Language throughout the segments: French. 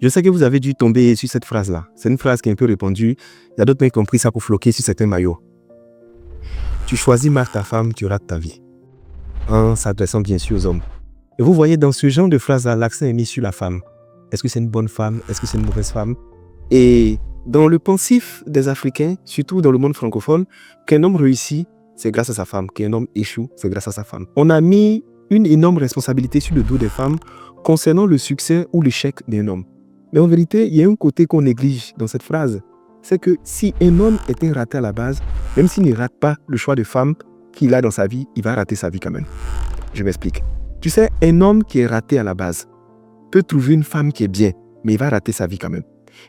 Je sais que vous avez dû tomber sur cette phrase-là. C'est une phrase qui est un peu répandue. Il y a d'autres mecs qui ont pris ça pour floquer sur certains maillots. Tu choisis mal ta femme, tu rates ta vie. En s'adressant bien sûr aux hommes. Et vous voyez, dans ce genre de phrase-là, l'accent est mis sur la femme. Est-ce que c'est une bonne femme? Est-ce que c'est une mauvaise femme? Et dans le pensif des Africains, surtout dans le monde francophone, qu'un homme réussit, c'est grâce à sa femme. Qu'un homme échoue, c'est grâce à sa femme. On a mis une énorme responsabilité sur le dos des femmes concernant le succès ou l'échec d'un homme. Mais en vérité, il y a un côté qu'on néglige dans cette phrase. C'est que si un homme est un raté à la base, même s'il ne rate pas le choix de femme qu'il a dans sa vie, il va rater sa vie quand même. Je m'explique. Tu sais, un homme qui est raté à la base peut trouver une femme qui est bien, mais il va rater sa vie quand même.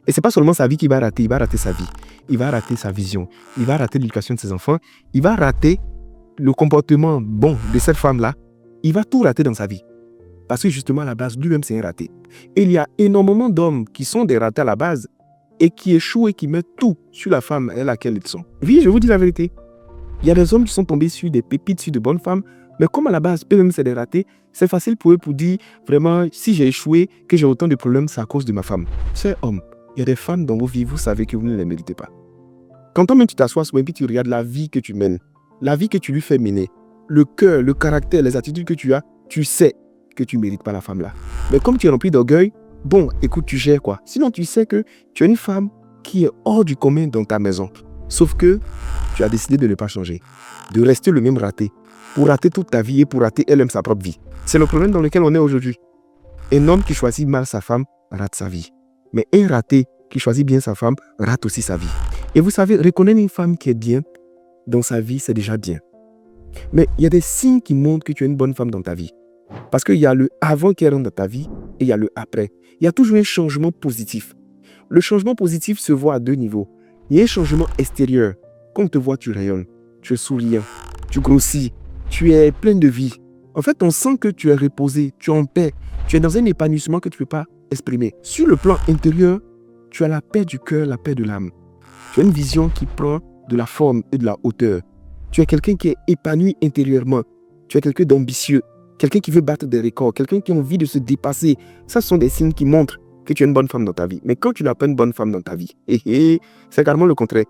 Et c'est pas seulement sa vie qu'il va rater, il va rater sa vie. Il va rater sa vision. Il va rater l'éducation de ses enfants. Il va rater le comportement bon de cette femme-là. Il va tout rater dans sa vie. Parce que justement, à la base, lui-même, c'est un raté. Et il y a énormément d'hommes qui sont des ratés à la base et qui échouent et qui mettent tout sur la femme à laquelle ils sont. Oui, je vous dis la vérité. Il y a des hommes qui sont tombés sur des pépites, sur de bonnes femmes, mais comme à la base, eux-mêmes, c'est des ratés, c'est facile pour eux pour dire, vraiment, si j'ai échoué, que j'ai autant de problèmes, c'est à cause de ma femme. Chers hommes, il y a des femmes dans vos vies, vous savez que vous ne les méritez pas. Quand toi-même tu t'assois et puis tu regardes la vie que tu mènes, la vie que tu lui fais mener, le cœur, le caractère, les attitudes que tu as, tu sais que tu ne mérites pas la femme là. Mais comme tu es rempli d'orgueil, bon, écoute, tu gères quoi. Sinon, tu sais que tu as une femme qui est hors du commun dans ta maison. Sauf que tu as décidé de ne pas changer, de rester le même raté, pour rater toute ta vie et pour rater elle-même sa propre vie. C'est le problème dans lequel on est aujourd'hui. Un homme qui choisit mal sa femme rate sa vie. Mais un raté qui choisit bien sa femme rate aussi sa vie. Et vous savez, reconnaître une femme qui est bien dans sa vie, c'est déjà bien. Mais il y a des signes qui montrent que tu es une bonne femme dans ta vie. Parce qu'il y a le avant qui rentre dans ta vie et il y a le après. Il y a toujours un changement positif. Le changement positif se voit à deux niveaux. Il y a un changement extérieur. Quand on te voit, tu rayonnes, tu es souriant, tu grossis, tu es plein de vie. En fait, on sent que tu es reposé, tu es en paix, tu es dans un épanouissement que tu ne peux pas exprimer. Sur le plan intérieur, tu as la paix du cœur, la paix de l'âme. Tu as une vision qui prend de la forme et de la hauteur. Tu es quelqu'un qui est épanoui intérieurement. Tu es quelqu'un d'ambitieux, quelqu'un qui veut battre des records, quelqu'un qui a envie de se dépasser. Ça, ce sont des signes qui montrent que tu es une bonne femme dans ta vie. Mais quand tu n'as pas une bonne femme dans ta vie, c'est carrément le contraire.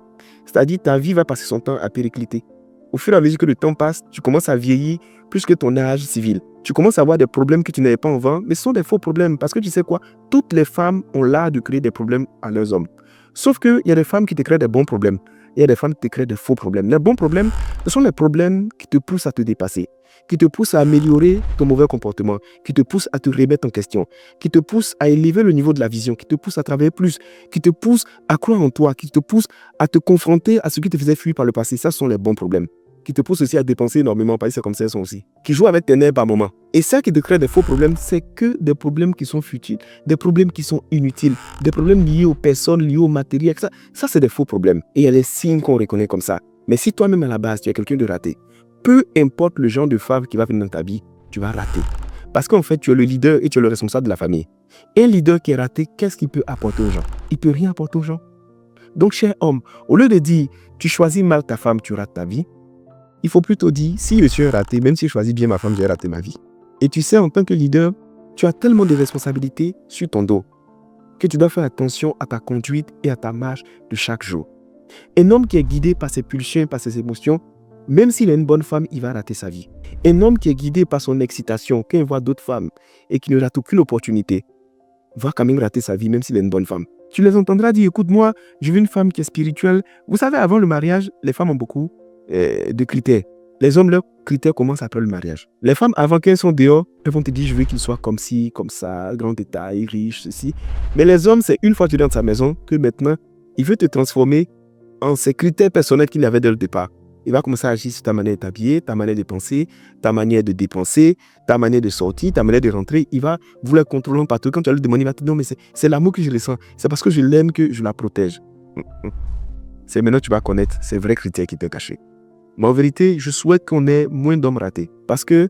C'est-à-dire, ta vie va passer son temps à péricliter. Au fur et à mesure que le temps passe, tu commences à vieillir plus que ton âge civil. Tu commences à avoir des problèmes que tu n'avais pas avant, mais ce sont des faux problèmes. Parce que tu sais quoi, toutes les femmes ont l'art de créer des problèmes à leurs hommes. Sauf qu'il y a des femmes qui te créent des bons problèmes. Il y a des femmes qui te créent des faux problèmes. Les bons problèmes, ce sont les problèmes qui te poussent à te dépasser, qui te poussent à améliorer ton mauvais comportement, qui te poussent à te remettre en question, qui te poussent à élever le niveau de la vision, qui te poussent à travailler plus, qui te poussent à croire en toi, qui te poussent à te confronter à ce qui te faisait fuir par le passé. Ça, ce sont les bons problèmes. Qui te poussent aussi à dépenser énormément, parce que c'est comme ça elles sont aussi. Qui jouent avec tes nerfs par moment. Et ça qui te crée des faux problèmes, c'est que des problèmes qui sont futiles, des problèmes qui sont inutiles, des problèmes liés aux personnes, liés au matériel. Ça c'est des faux problèmes. Et il y a des signes qu'on reconnaît comme ça. Mais si toi-même à la base, tu es quelqu'un de raté, peu importe le genre de femme qui va venir dans ta vie, tu vas rater. Parce qu'en fait, tu es le leader et tu es le responsable de la famille. Un leader qui est raté, qu'est-ce qu'il peut apporter aux gens? Il ne peut rien apporter aux gens. Donc, cher homme, au lieu de dire, tu choisis mal ta femme, tu rates ta vie, il faut plutôt dire, si je suis un raté, même si je choisis bien ma femme, j'ai raté ma vie. Et tu sais, en tant que leader, tu as tellement de responsabilités sur ton dos que tu dois faire attention à ta conduite et à ta marche de chaque jour. Un homme qui est guidé par ses pulsions, par ses émotions, même s'il a une bonne femme, il va rater sa vie. Un homme qui est guidé par son excitation, quand il voit d'autres femmes et qui ne rate aucune opportunité, va quand même rater sa vie, même s'il a une bonne femme. Tu les entendras dire, écoute, moi, je veux une femme qui est spirituelle. Vous savez, avant le mariage, les femmes ont beaucoup de critères. Les hommes, leurs critères commencent après le mariage. Les femmes, avant qu'elles sont dehors, elles vont te dire, je veux qu'il soit comme ci, comme ça, grand détail, riche, ceci. Mais les hommes, c'est une fois que tu es dans sa maison, que maintenant, il veut te transformer en ses critères personnels qu'il avait dès le départ. Il va commencer à agir sur ta manière de t'habiller, ta manière de penser, ta manière de dépenser, ta manière de sortir, ta manière de rentrer. Il va vouloir contrôler partout. Quand tu vas lui demander, il va te dire, non, mais c'est l'amour que je ressens. C'est parce que je l'aime que je la protège. C'est maintenant que tu vas connaître ces vrais critères qui t'ont caché. Mais en vérité, je souhaite qu'on ait moins d'hommes ratés. Parce que,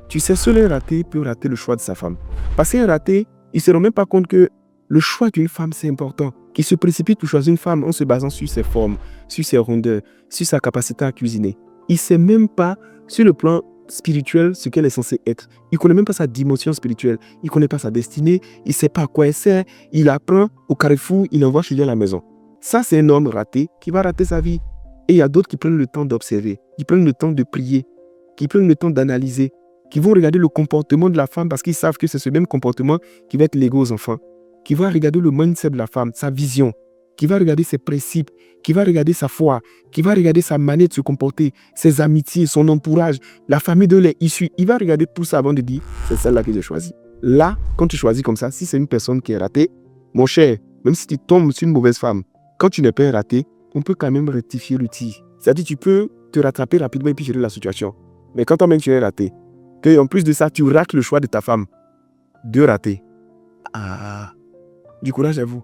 tu sais, seul un raté peut rater le choix de sa femme. Parce qu'un raté, il ne se rend même pas compte que le choix d'une femme, c'est important. Qu'il se précipite pour choisir une femme en se basant sur ses formes, sur ses rondeurs, sur sa capacité à cuisiner. Il ne sait même pas, sur le plan spirituelle ce qu'elle est censée être. Il ne connaît même pas sa dimension spirituelle. Il ne connaît pas sa destinée. Il ne sait pas à quoi elle sert. Il apprend au carrefour, il envoie chez lui à la maison. Ça, c'est un homme raté qui va rater sa vie. Et il y a d'autres qui prennent le temps d'observer, qui prennent le temps de prier, qui prennent le temps d'analyser, qui vont regarder le comportement de la femme parce qu'ils savent que c'est ce même comportement qui va être légué aux enfants, qui va regarder le mindset de la femme, sa vision, qui va regarder ses principes, qui va regarder sa foi, qui va regarder sa manière de se comporter, ses amitiés, son entourage, la famille de l'est issue. Il va regarder tout ça avant de dire, c'est celle-là que j'ai choisie. Là, quand tu choisis comme ça, si c'est une personne qui est ratée, mon cher, même si tu tombes sur une mauvaise femme, quand tu n'es pas raté, on peut quand même rectifier le tir. C'est-à-dire tu peux te rattraper rapidement et puis gérer la situation. Mais quand toi-même tu es raté, que en plus de ça, tu rates le choix de ta femme, de rater. Ah, du courage à vous.